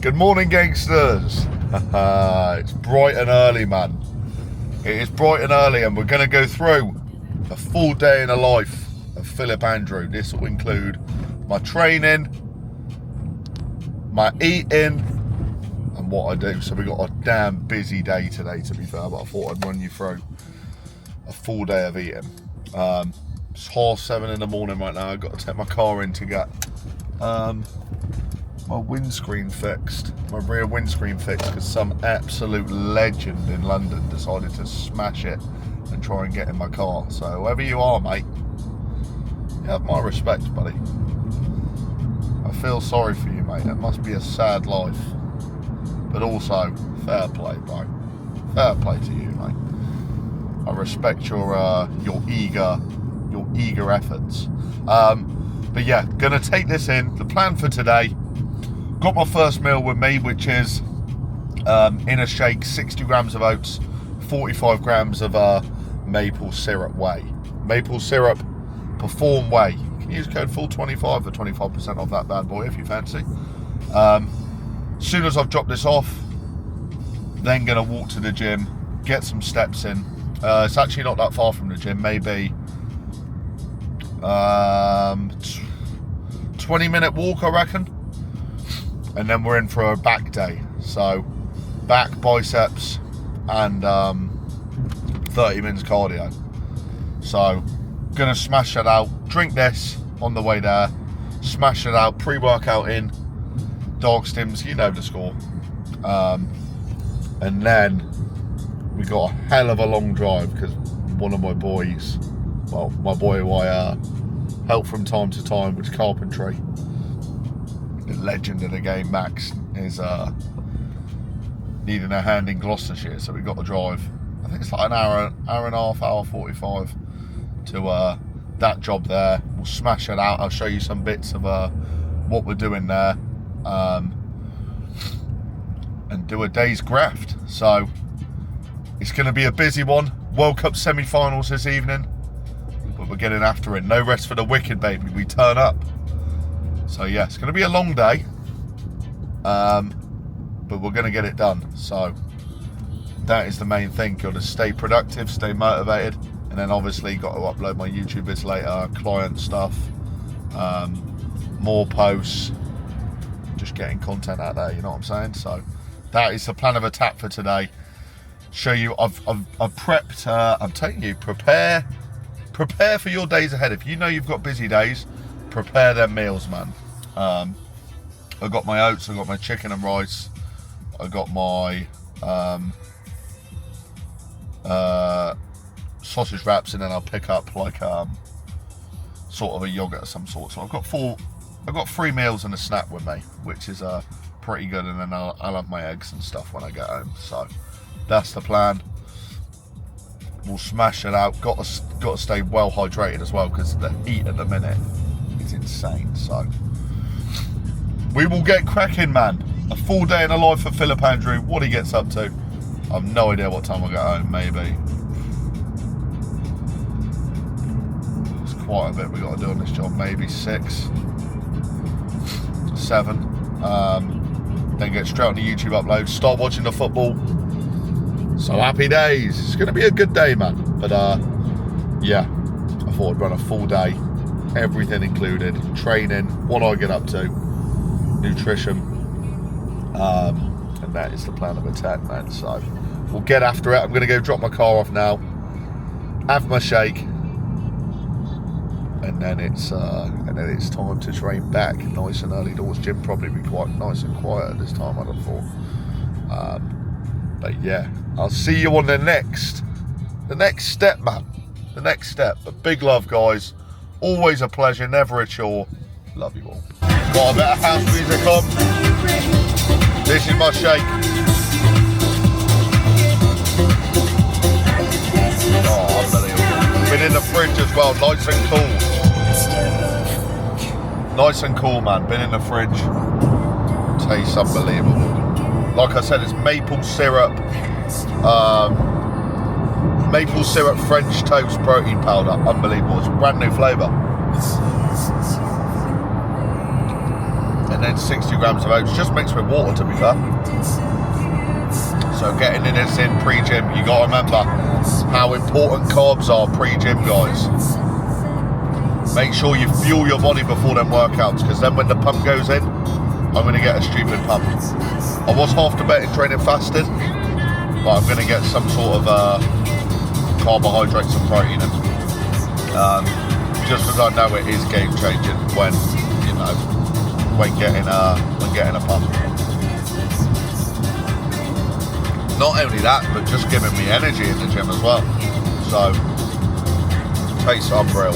Good morning, gangsters. It's bright and early, man. It is bright and early, and we're going to go through a full day in the life of Philip Andrew. This will include my training, my eating, and what I do. So we got a damn busy day today, to be fair, but I thought I'd run you through a full day of eating. It's 7:30 in the morning right now. I've got to take my car in to get my windscreen fixed, my rear windscreen fixed, because some absolute legend in London decided to smash it and try and get in my car. So whoever you are, mate, you have my respect, buddy. I feel sorry for you, mate. It must be a sad life, but also fair play, bro. Fair play to you, mate. I respect your eager efforts. But yeah, gonna take this in. The plan for today, got my first meal with me, which is in a shake, 60 grams of oats, 45 grams of maple syrup whey. Maple syrup Perform whey. You can use code FULL25 for 25% off that bad boy if you fancy. As soon as I've dropped this off, then gonna walk to the gym, get some steps in. It's actually not that far from the gym, maybe 20-minute walk, I reckon. And then we're in for a back day. So back, biceps, and 30 minutes cardio. So gonna smash that out, drink this on the way there, smash it out, pre-workout in, dog stims, you know the score. And then we got a hell of a long drive because one of my boys, well, my boy who I help from time to time with Carpentry, the legend of the game, Max, is needing a hand in Gloucestershire, so we got to drive, I think it's like an hour and a half, hour 45 to that job there. We'll smash it out. I'll show you some bits of what we're doing there, and do a day's graft. So it's going to be a busy one. World Cup semi-finals this evening, but we're getting after it. No rest for the wicked, baby. We turn up. So yeah, it's going to be a long day, but we're going to get it done. So that is the main thing. Got to stay productive, stay motivated, and then obviously got to upload my YouTube bits later, client stuff, more posts, just getting content out there, you know what I'm saying? So that is the plan of attack for today. Show you, I've prepped, I'm telling you, prepare for your days ahead. If you know you've got busy days, prepare them meals, man. I got my oats, I got my chicken and rice, I got my sausage wraps, and then I'll pick up like sort of a yogurt of some sort. So I've got 3 meals and a snack with me, which is pretty good, and then I'll have my eggs and stuff when I get home. So that's the plan. We'll smash it out. Got to stay well hydrated as well, because the heat at the minute is insane. So we will get cracking, man. A full day in the life of Philip Andrew. What he gets up to, I've no idea what time I'll get home. Maybe it's quite a bit we got to do on this job. Maybe 6, 7. Then get straight on the YouTube upload. Start watching the football. So happy days. It's going to be a good day, man. But yeah, I thought I'd run a full day, everything included, training, what I get up to, nutrition, and that is the plan of attack, man. So we'll get after it. I'm going to go drop my car off now, have my shake, and then it's time to train back nice and early doors. Gym probably be quite nice and quiet at this time, I'd have thought. But yeah, I'll see you on the next step, man. The next step. But big love, guys. Always a pleasure, never a chore. Love you all. Got a bit of house music on. This is my shake. Oh, unbelievable. Been in the fridge as well, nice and cool. Nice and cool, man. Been in the fridge. Tastes unbelievable. Like I said, it's maple syrup French toast protein powder. Unbelievable. It's a brand new flavour. and then 60 grams of oats, just mixed with water, to be fair. So getting this in pre-gym, you got to remember how important carbs are pre-gym, guys. Make sure you fuel your body before them workouts, because then when the pump goes in, I'm going to get a stupid pump. I was half debating training fasted, but I'm going to get some sort of carbohydrates and protein in. Just because I know it is game changing when, you know, when getting a pump. Not only that, but just giving me energy in the gym as well. So, tastes unreal.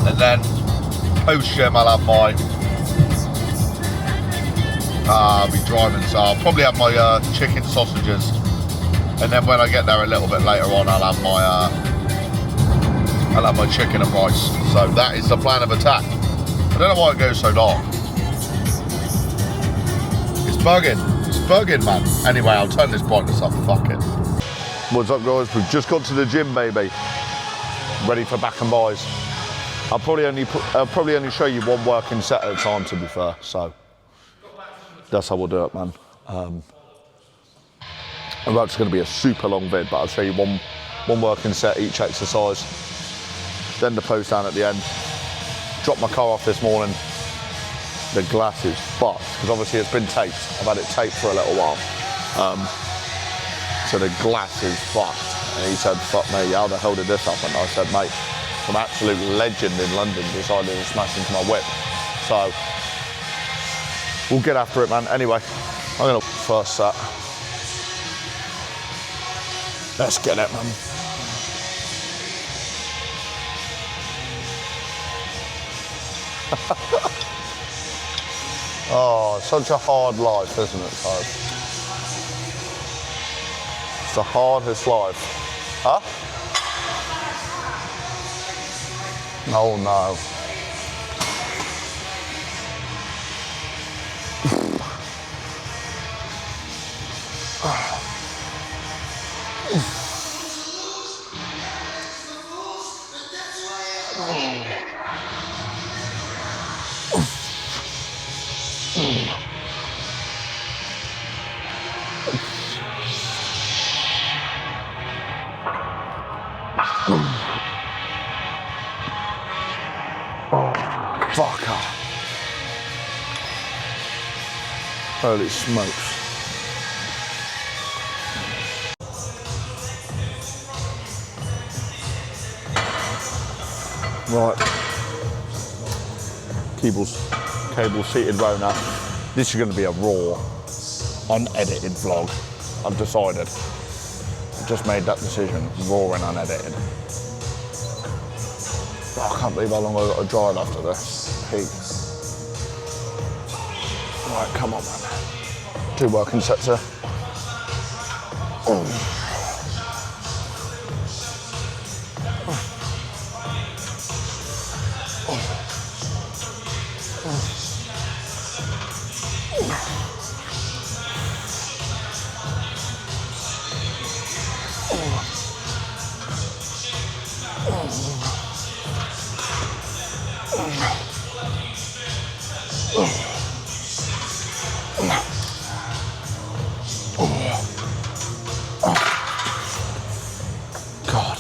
And then, post-gym, I'll have my, I'll be driving, so I'll probably have my chicken sausages. And then when I get there a little bit later on, I'll have my chicken and rice. So that is the plan of attack. I don't know why it goes so dark. It's bugging, man. Anyway, I'll turn this brightness up, fuck it. What's up, guys? We've just got to the gym, baby. Ready for back and buys. I'll probably only show you one working set at a time, to be fair. So that's how we'll do it, man. Well, it's going to be a super long vid, but I'll show you one working set each exercise. Then the post down at the end. Dropped my car off this morning. The glass is fucked, because obviously it's been taped. I've had it taped for a little while. So the glass is fucked. And he said, fuck me, how the hell did this happen? I said, mate, some absolute legend in London decided to smash into my whip. So we'll get after it, man. Anyway, I'm going to first set. Let's get it, man. Oh, such a hard life, isn't it, guys? It's the hardest life. Huh? Oh, no. Fucker. Holy smokes. Right. Cable seated row now. This is going to be a raw, unedited vlog. I've decided. I just made that decision. Raw and unedited. Oh, I can't believe how long I've got to drive after this. Peak. Right, come on, man. 2 working sets here. Oh. God.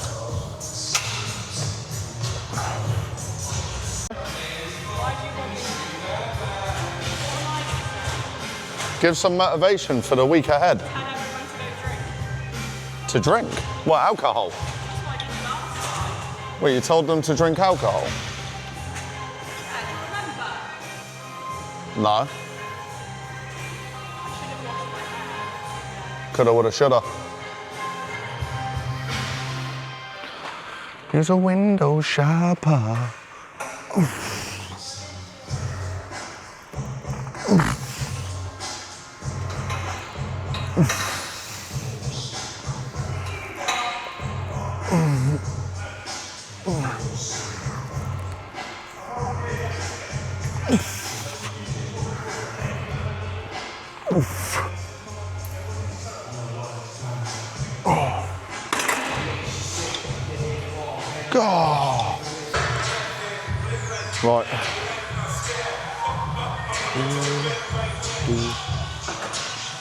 Give some motivation for the week ahead. To drink? What, alcohol? Wait, you told them to drink alcohol? No. Coulda, woulda, shoulda. Here's a window shopper. God. Right.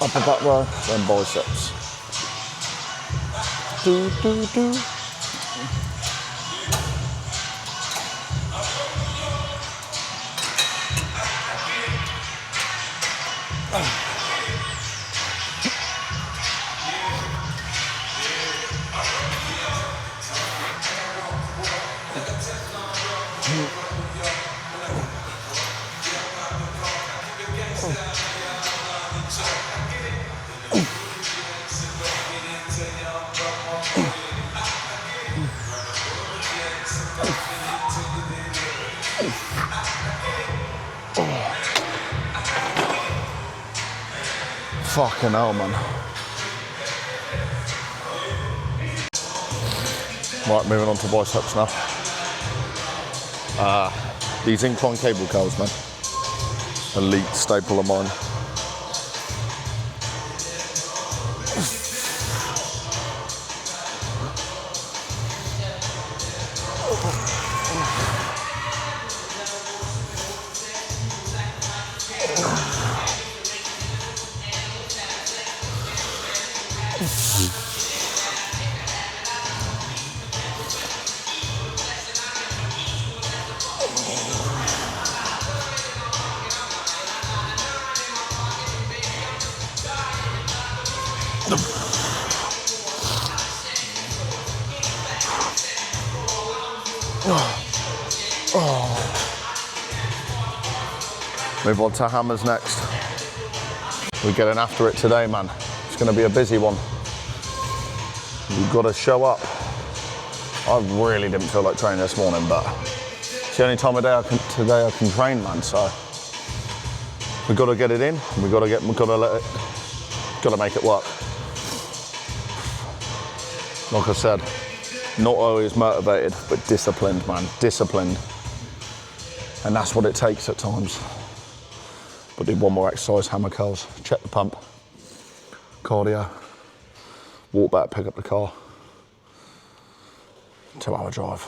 Upper back row, then biceps. Do, do, do. Fucking hell, man. Right, moving on to biceps now. These incline cable curls, man. Elite staple of mine. Move on to hammers next. We're getting after it today, man. It's going to be a busy one. You've got to show up. I really didn't feel like training this morning, but it's the only time of day I can train, man. So we've got to get it in. We've got to make it work. Like I said, not always motivated, but disciplined, man. Disciplined. And that's what it takes at times. But do one more exercise, hammer curls, check the pump, cardio, walk back, pick up the car. 2-hour drive,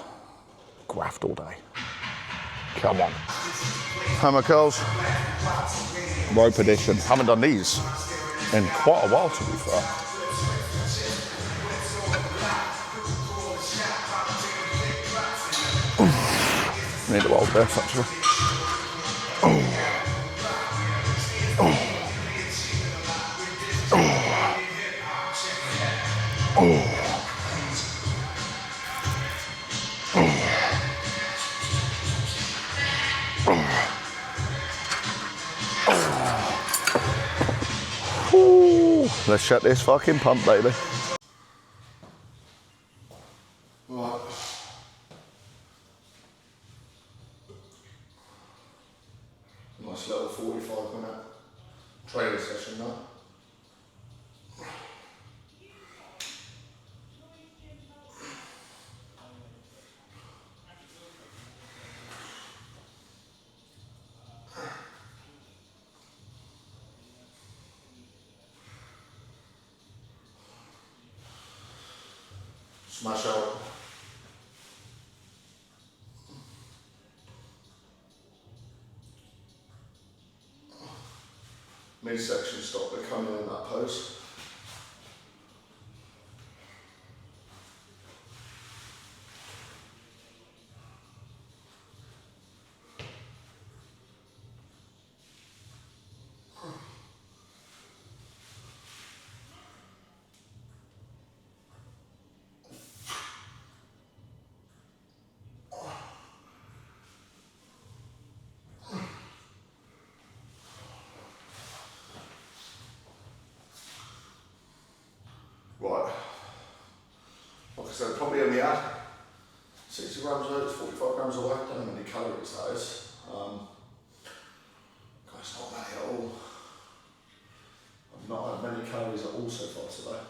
graft all day. Come on. Hammer curls, rope edition. Haven't done these in quite a while, to be fair. Need a wild breath, actually. Let's shut this fucking pump, baby. Right. Nice little 45-minute training session now. Smash out. Midsection stop, they're coming in that pose. Right, like I said, probably only add 60 grams of oats, 45 grams of whey. Don't know how many calories that is. It's not many at all. I've not had many calories at all so far today.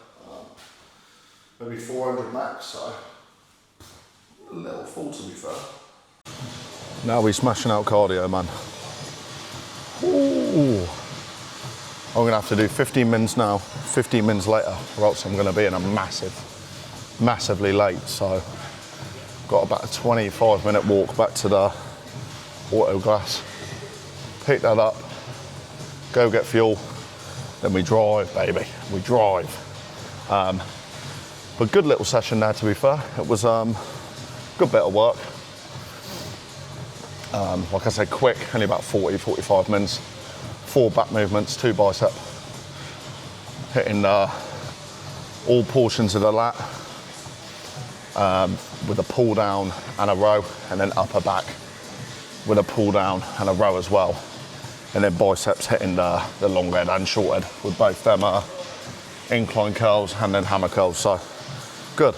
Maybe 400 max, so a little full, to be fair. Now we're smashing out cardio, man. Ooh. I'm gonna have to do 15 mins now, 15 mins later, or else I'm gonna be in a massively late. So got about a 25-minute walk back to the auto glass. Pick that up, go get fuel, then we drive, baby, we drive. But good little session there, to be fair. It was good bit of work. Like I said, quick, only about 40, 45 minutes. 4 back movements, 2 bicep. Hitting all portions of the lat with a pull down and a row, and then upper back with a pull down and a row as well. And then biceps hitting the long head and short head with both them incline curls and then hammer curls. So good.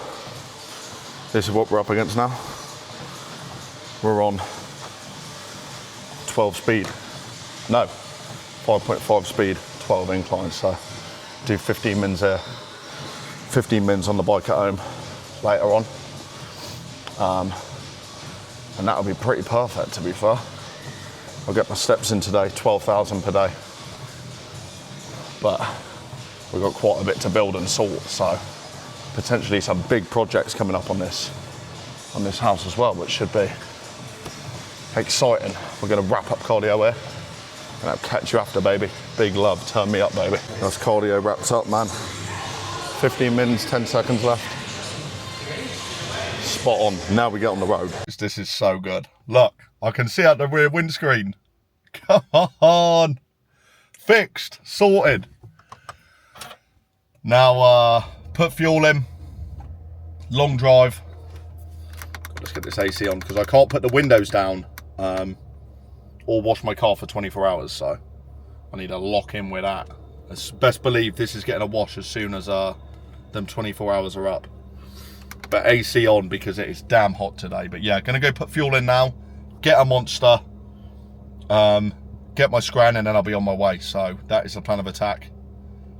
This is what we're up against now. We're on 12 speed. No, 5.5 speed, 12 inclines. So do 15 mins here, 15 mins on the bike at home later on. And that'll be pretty perfect, to be fair. I'll get my steps in today, 12,000 per day. But we've got quite a bit to build and sort, so potentially some big projects coming up on this house as well, which should be exciting. We're gonna wrap up cardio here, and I'll catch you after, baby. Big love, turn me up, baby. That's cardio wrapped up, man. 15 minutes, 10 seconds left. Spot on. Now we get on the road. This is so good. Look, I can see out the rear windscreen. Come on. Fixed, sorted. Now, put fuel in. Long drive. Let's get this AC on, because I can't put the windows down or wash my car for 24 hours, so I need to lock in with that. Best believe this is getting a wash as soon as them 24 hours are up. But AC on because it is damn hot today. But yeah, gonna go put fuel in now, get a monster, get my scran, and then I'll be on my way. So that is the plan of attack.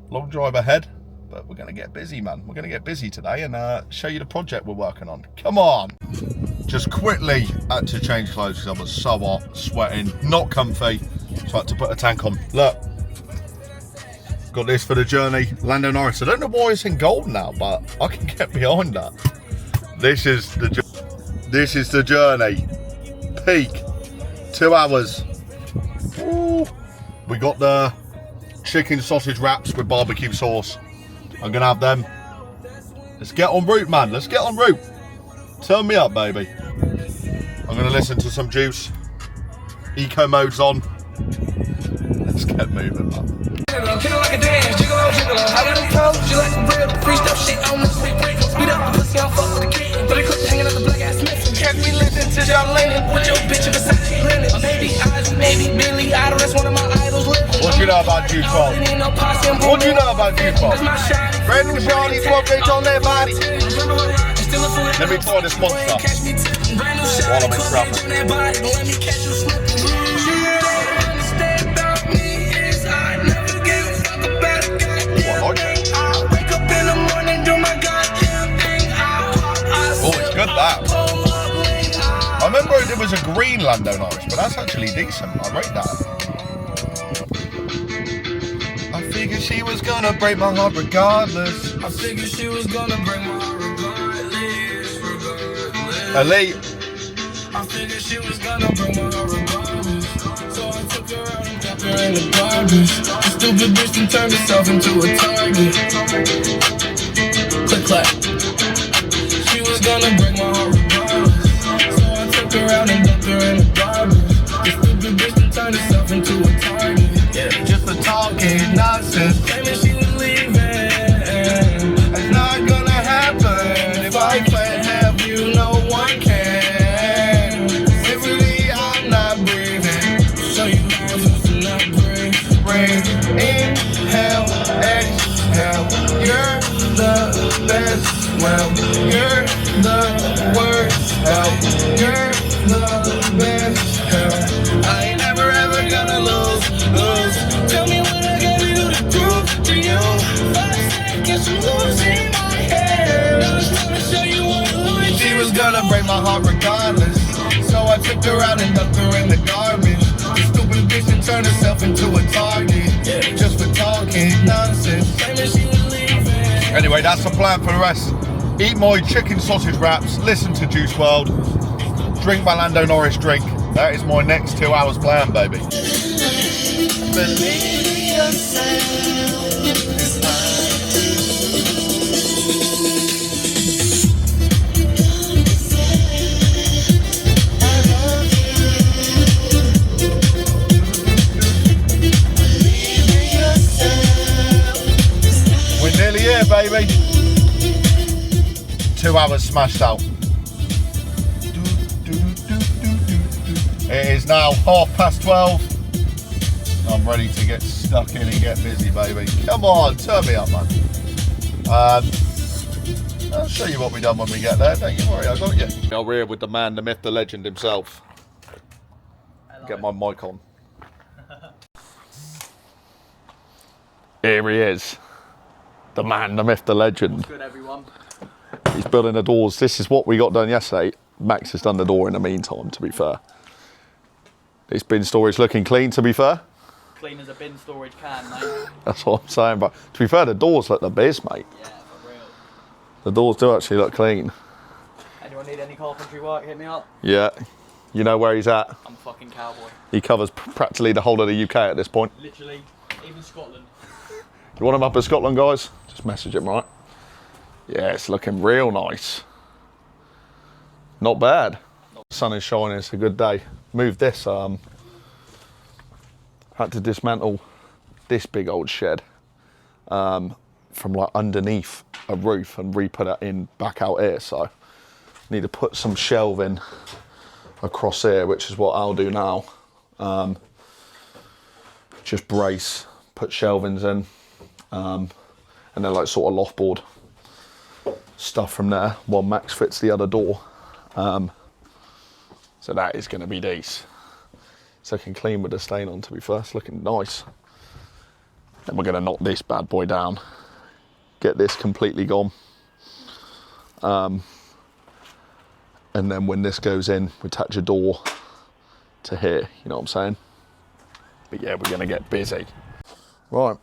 Long drive ahead, but we're gonna get busy, man. We're gonna get busy today and show you the project we're working on. Come on. Just quickly had to change clothes because I was so hot, sweating, not comfy. So I had to put a tank on. Look, got this for the journey. Lando Norris. I don't know why it's in gold now, but I can get behind that. This is the journey. Peak. 2 hours. Ooh. We got the chicken sausage wraps with barbecue sauce. I'm gonna have them. Let's get en route, man. Let's get en route. Turn me up, baby. I'm gonna listen to some Juice. Eco mode's on. Let's get moving, man. Kill like a dance, jiggle on, jiggle on. I got a pro, she like a real free stuff shit on the sweet break. Speed up, pussy, I'm fuck with the kid. But it clip hanging out the black ass Smith. Catch me listening to John Lennon with your bitch beside Lennon. Maybe eyes, maybe Billy Idol, that's one of my idols. What do you know about Juice WRLD? What do you know about Juice WRLD? Random shawty, 12 gauge on their body. Let me try this monster while I'm in traffic. That. I remember it was a green Lando Norris, but that's actually decent. I rate that. I figured she was gonna break my heart regardless. I figured she was gonna break my heart regardless. Elite. I figured she was gonna break my heart regardless. So I took her out and kept her in the garbage. The stupid bitch done turned herself into a target. Click clap. Gonna break my heart regardless. So I took her out and dumped her in the garbage. The stupid bitch done turned herself into a target. Yeah, just for talking nonsense, claiming she was leaving. That's not gonna happen. If I can't have you, no one can. Simply, I'm not breathing. So you might just not breathe. Breathe, inhale, exhale. You're the best. Well, you're the worst help. You're the best help. I ain't never ever gonna lose. Tell me what I gotta do to prove to you. 5 seconds from losing my hair. I just wanna show you what I like. She was gonna break my heart regardless. So I took her out and dumped her in the garbage. The stupid bitch and turned herself into a target. Just for talking nonsense. Claiming she was leaving. Anyway, that's the plan for the rest. Eat my chicken sausage wraps, listen to Juice WRLD, drink my Lando Norris drink, That is my next 2 hours plan, baby. Believe We're nearly here, baby. 2 hours smashed out. It is now 12:30. I'm ready to get stuck in and get busy, baby. Come on, turn me up, man. I'll show you what we done when we get there. Don't you worry, I got you. Over here with the man, the myth, the legend himself. Hello. Get my mic on. Here he is. The man, the myth, the legend. What's good, everyone? He's building the doors. This is what we got done yesterday. Max has done the door in the meantime, to be fair. This bin storage looking clean, to be fair. Clean as a bin storage can, mate. That's what I'm saying. But to be fair, the doors look the biz, mate. Yeah, for real. The doors do actually look clean. Anyone need any carpentry work, hit me up. Yeah. You know where he's at. I'm a fucking cowboy. He covers practically the whole of the UK at this point. Literally, even Scotland. You want him up in Scotland, guys? Just message him, right? Yeah, it's looking real nice. Not bad. The sun is shining, it's a good day. Moved this, had to dismantle this big old shed from like underneath a roof and re-put it in back out here. So need to put some shelving across here, which is what I'll do now. Just brace, put shelvings in, and then like sort of loft board stuff from there while Max fits the other door. So that is going to be decent. It's looking clean with the stain on, to be fair. It's looking nice. Then we're going to knock this bad boy down, get this completely gone. And then when this goes in, we attach a door to here, you know what I'm saying? But yeah, we're going to get busy. Right.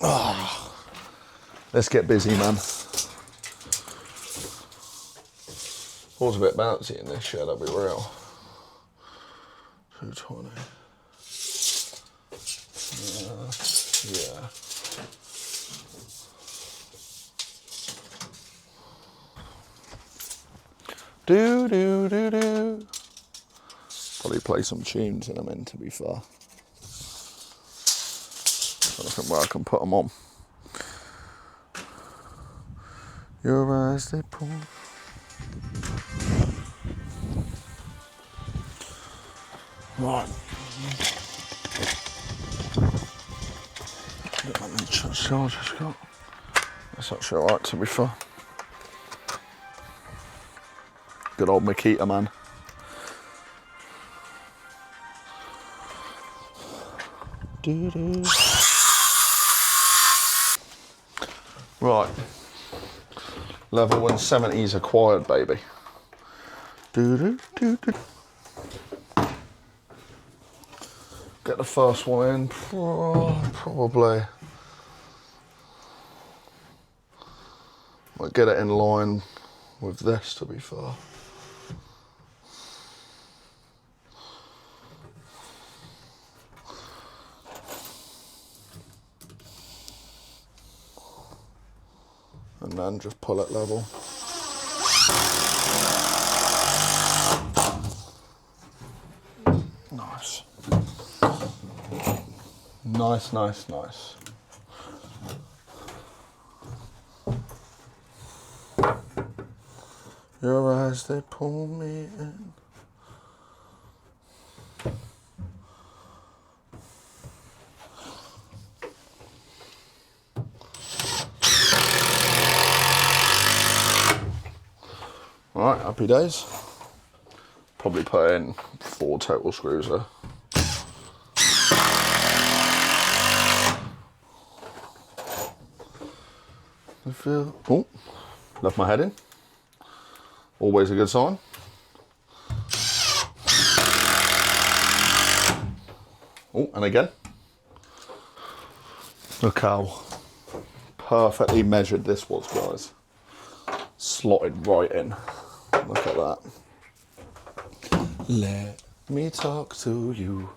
Oh, let's get busy, man. Was a bit bouncy in this shed, I'll be real. 220. Yeah. Do do do do. Probably play some tunes in them in, to be fair. I don't think where I can put them on. Your eyes, they pull. Right. Look at that charge I've got. That's actually alright, to be fair. Good old Makita, man. Doo-doo. Right. Level 170's acquired, baby. Doo-doo-doo-doo. Get the first one in, probably. Might get it in line with this, to be fair. And then just pull it level. Nice. Nice, nice, nice. Your eyes, they pull me in. Alright, happy days. Probably put in 4 total screws there. Oh, left my head in. Always a good sign. Oh, and again. Look how perfectly measured this was, guys. Slotted right in. Look at that. Let me talk to you.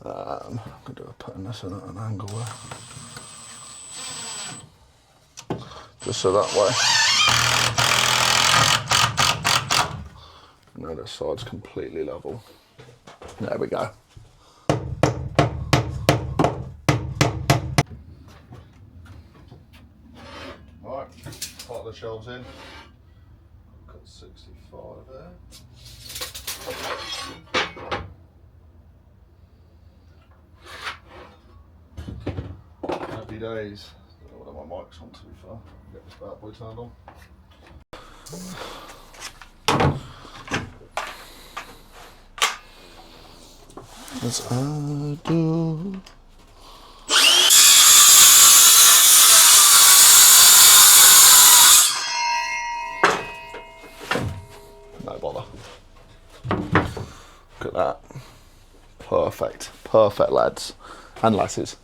I'm going to do putting this in at an angle there. Just so that way. No, this side's completely level. There we go. Right, part the shelves in. Got 65 there. Happy days. Don't know whether my mic's on, to be fair. Get this bad boy turned on. As I do. No bother. Look at that. Perfect. Perfect, lads and lasses.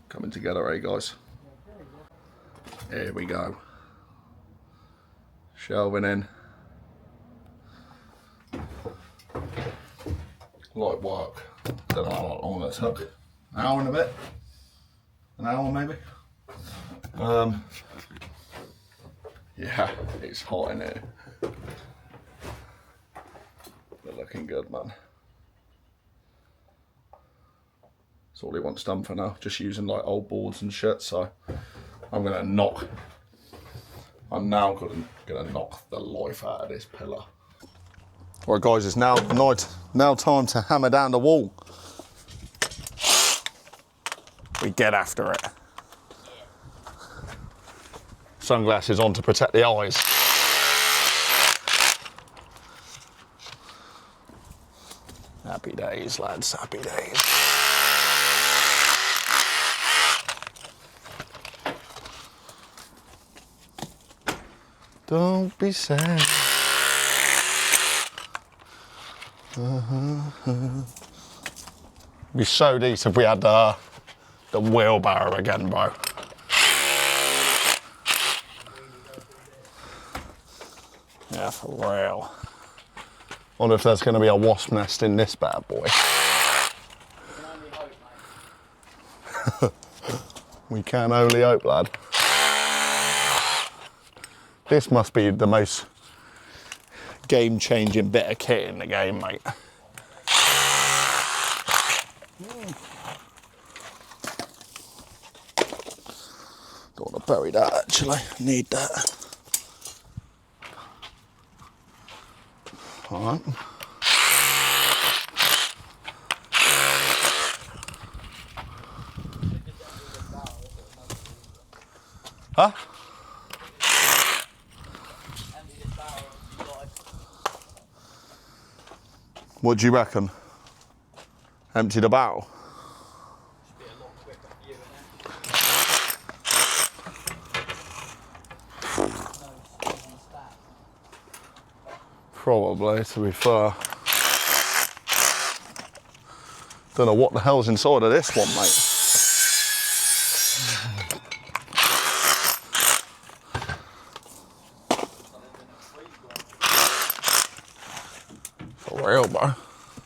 Coming together, eh, guys? Here we go. Shelving in. Light work. Don't know how long that took. An hour and a bit. An hour maybe. Yeah, it's hot in here. They're looking good, man. That's all he wants done for now. Just using like old boards and shit. So I'm now gonna knock the life out of this pillar. All right, guys, it's now time to hammer down the wall. We get after it. Sunglasses on to protect the eyes. Happy days, lads, happy days. Don't be sad. It'd be so decent if we had the wheelbarrow again, bro. Yeah, for real. Wonder if there's going to be a wasp nest in this bad boy. We can only hope, lad. This must be the most game-changing bit of kit in the game, mate. Don't want to bury that, actually. Need that. All right. Huh? What do you reckon? Empty the barrel? Should be a lot quicker for you, innit? Probably, to be fair. Don't know what the hell's inside of this one, mate. For real, bro.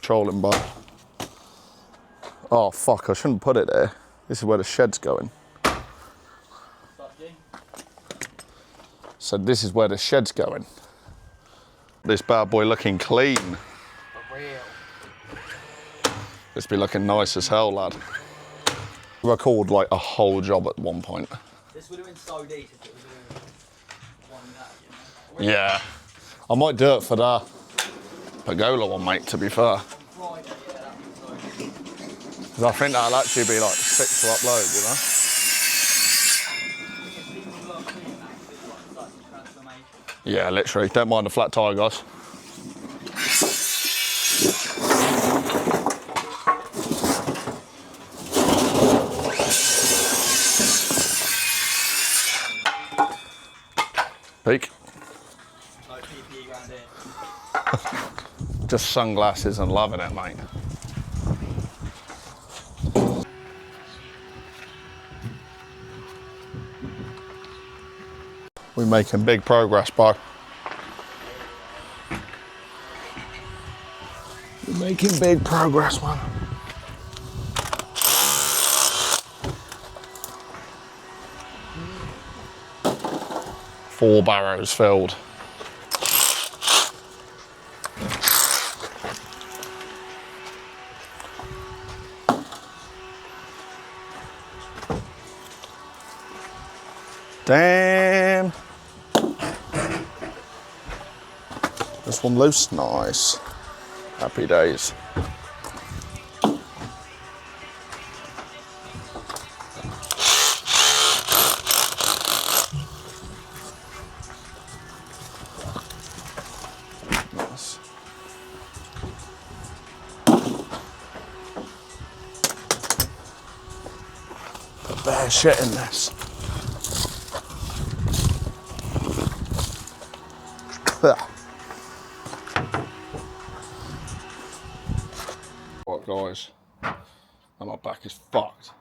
Trolling, bro. Oh, fuck, I shouldn't put it there. This is where the shed's going. So this is where the shed's going. This bad boy looking clean. For real. This be looking nice as hell, lad. Record like a whole job at one point. This would have been so decent if it was doing one day, you know? Yeah. I might do it for the pergola one, mate, to be fair. Friday, yeah, that'd be so good. 'Cause I think that'll actually be like sick to upload, you know? People love seeing that, 'cause it's like such a transformation. Yeah, literally. Don't mind the flat tire, guys. Peak. No PPE around here. Just sunglasses and loving it, mate. We're making big progress, bro. We're making big progress, man. Four barrows filled. Damn. This one loose, nice. Happy days. Nice. Put bare shit in this. Right, guys, and my back is fucked.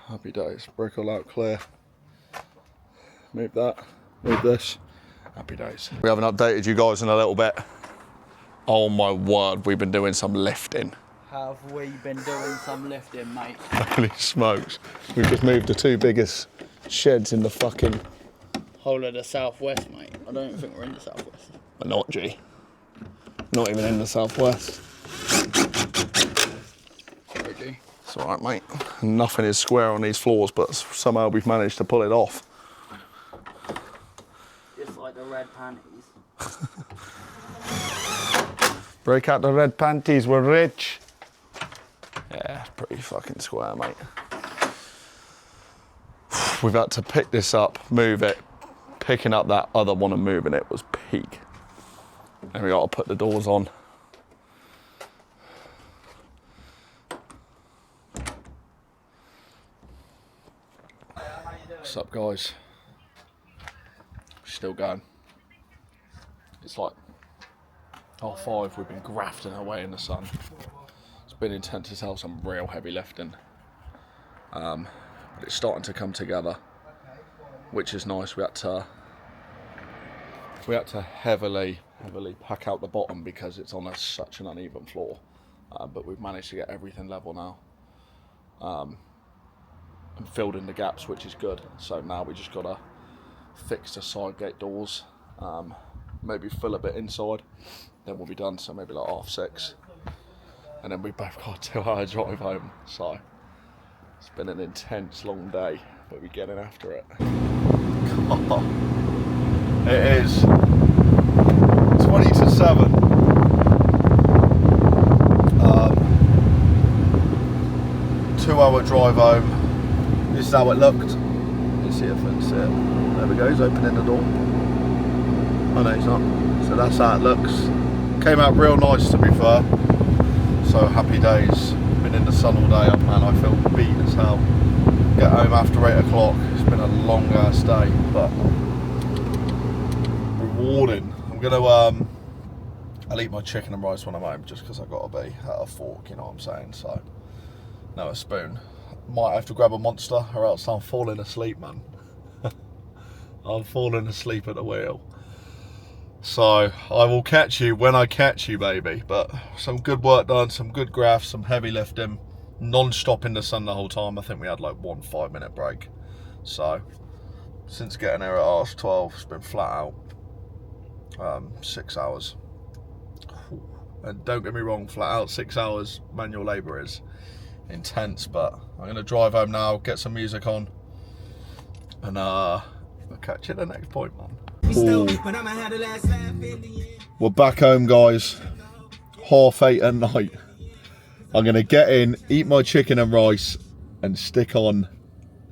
Happy days. Brick all out clear. Move that. Move this. Happy days. We haven't updated you guys in a little bit. Oh my word, we've been doing some lifting. Have we been doing some lifting, mate? Holy smokes. We've just moved the two biggest sheds in the fucking... Whole of the southwest, mate. I don't think we're in the southwest. We're not, G. Not even in the southwest. Really? It's alright, mate. Nothing is square on these floors, but somehow we've managed to pull it off. Just like the red panties. Break out the red panties, we're rich. Yeah, it's pretty fucking square, mate. We've had to pick this up, move it. Picking up that other one and moving it was peak. And we got to put the doors on. What's up, guys? Still going. It's like 5:30. We've been grafting away in the sun. It's been intense as hell, some real heavy lifting. But it's starting to come together, which is nice. We had to heavily pack out the bottom because it's on such an uneven floor. But we've managed to get everything level now. And filled in the gaps, which is good. So now we just gotta fix the side gate doors, maybe fill a bit inside, then we'll be done. So maybe like 6:30, and then we both got a 2-hour drive home. So it's been an intense long day, but we're getting after it. It is 20 to 7. 2-hour drive home. This is how it looked. You see if it's it. There we go, he's opening the door. Oh no, he's not. So that's how it looks. Came out real nice, to be fair. So happy days. Been in the sun all day, man. I feel beat as hell. Get home after 8 o'clock. It's been a long ass day, but rewarding. I'm gonna I'll eat my chicken and rice when I'm home, just because I've got to be at a fork, you know what I'm saying? So, no, a spoon. Might have to grab a Monster, or else I'm falling asleep, man. I'm falling asleep at the wheel. So, I will catch you when I catch you, baby. But some good work done, some good graphs, some heavy lifting. Non-stop in the sun the whole time. I think we had like 1 5-minute break. So, since getting here at 12, it's been flat out. 6 hours. And don't get me wrong, flat out 6 hours manual labour is intense. But I'm going to drive home now, get some music on. And I'll catch you at the next point, man. Ooh. We're back home, guys. 8:30 at night. I'm gonna get in, eat my chicken and rice, and stick on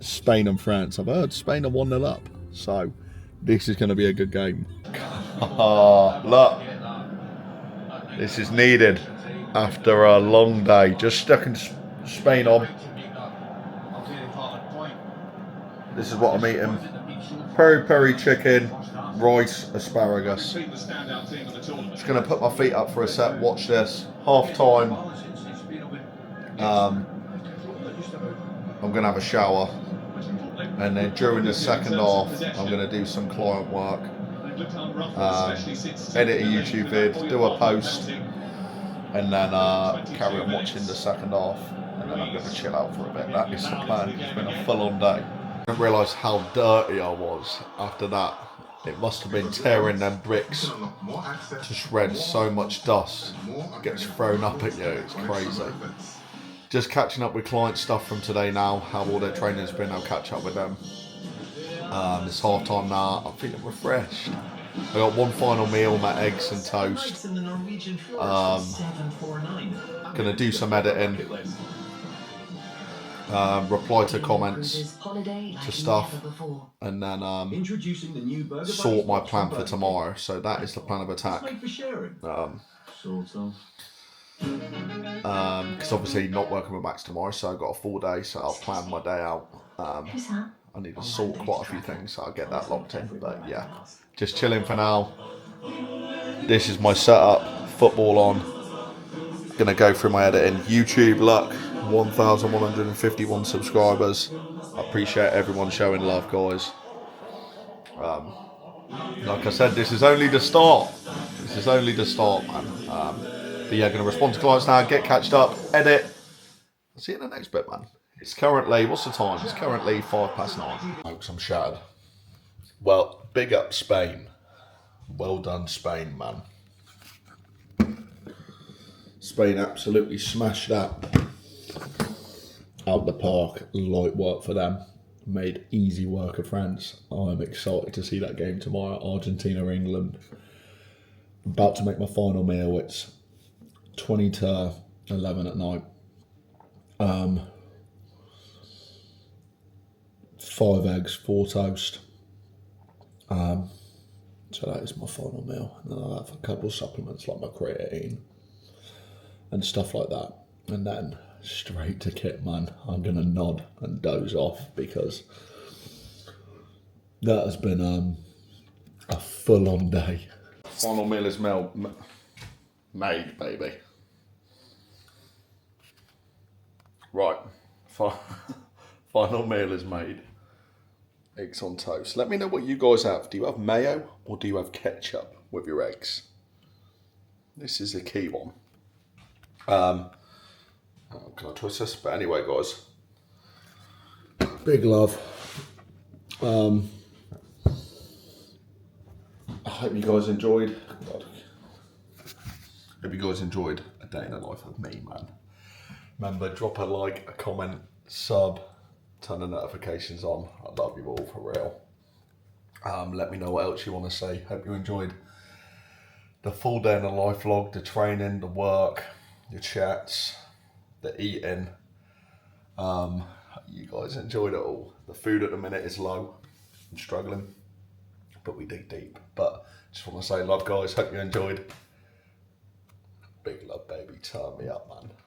Spain and France. I've heard Spain are 1-0 up, so this is gonna be a good game. Look, this is needed after a long day. Just stuck in Spain on. This is what I'm eating: peri-peri chicken, rice, asparagus. Just gonna put my feet up for a sec, watch this. Half time. I'm gonna have a shower, and then during the second half I'm gonna do some client work, edit a YouTube vid, do a post, and then carry on watching the second half, and then I'm gonna chill out for a bit. That is the plan. It's been a full-on day. I didn't realise how dirty I was after that. It must have been tearing them bricks to shreds. So much dust gets thrown up at you, it's crazy. Just catching up with client stuff from today now, how all their training's been. I'll catch up with them. It's half time now, I'm feeling refreshed. I got one final meal, my eggs and toast. Gonna do some editing. Reply to comments, to stuff, and then sort my plan for tomorrow. So that is the plan of attack. Because obviously not working with Max tomorrow, so I've got a full day, so I'll plan my day out. I need to sort quite a few things, so I'll get that locked in. But yeah, just chilling for now. This is my setup, football on. Gonna go through my editing. YouTube, look, 1,151 subscribers. I appreciate everyone showing love, guys. Like I said, this is only the start. This is only the start, man. But yeah, gonna respond to clients now, get catched up, edit. See you in the next bit, man. It's currently, what's the time? It's currently 9:05. Folks, I'm shattered. Well, big up Spain. Well done, Spain, man. Spain absolutely smashed that out the park. Light work for them. Made easy work of France. I'm excited to see that game tomorrow. Argentina, England. About to make my final meal. It's 20 to 11 at night. 5 eggs, 4 toast. So that is my final meal. And then I'll have a couple of supplements like my creatine and stuff like that. And then straight to kit, man. I'm going to nod and doze off because that has been a full-on day. Final meal is made, baby. Right. Final meal is made. Eggs on toast. Let me know what you guys have. Do you have mayo or do you have ketchup with your eggs? This is a key one. Can I twist this? But anyway, guys, big love. I hope you guys enjoyed. Hope you guys enjoyed a day in the life of me, man. Remember, drop a like, a comment, sub, turn the notifications on. I love you all, for real. Let me know what else you want to say. Hope you enjoyed the full day in the life vlog, the training, the work, the chats, the eating. You guys enjoyed it all. The food at the minute is low. I'm struggling, but we dig deep. But just want to say love, guys. Hope you enjoyed. turn me up, man.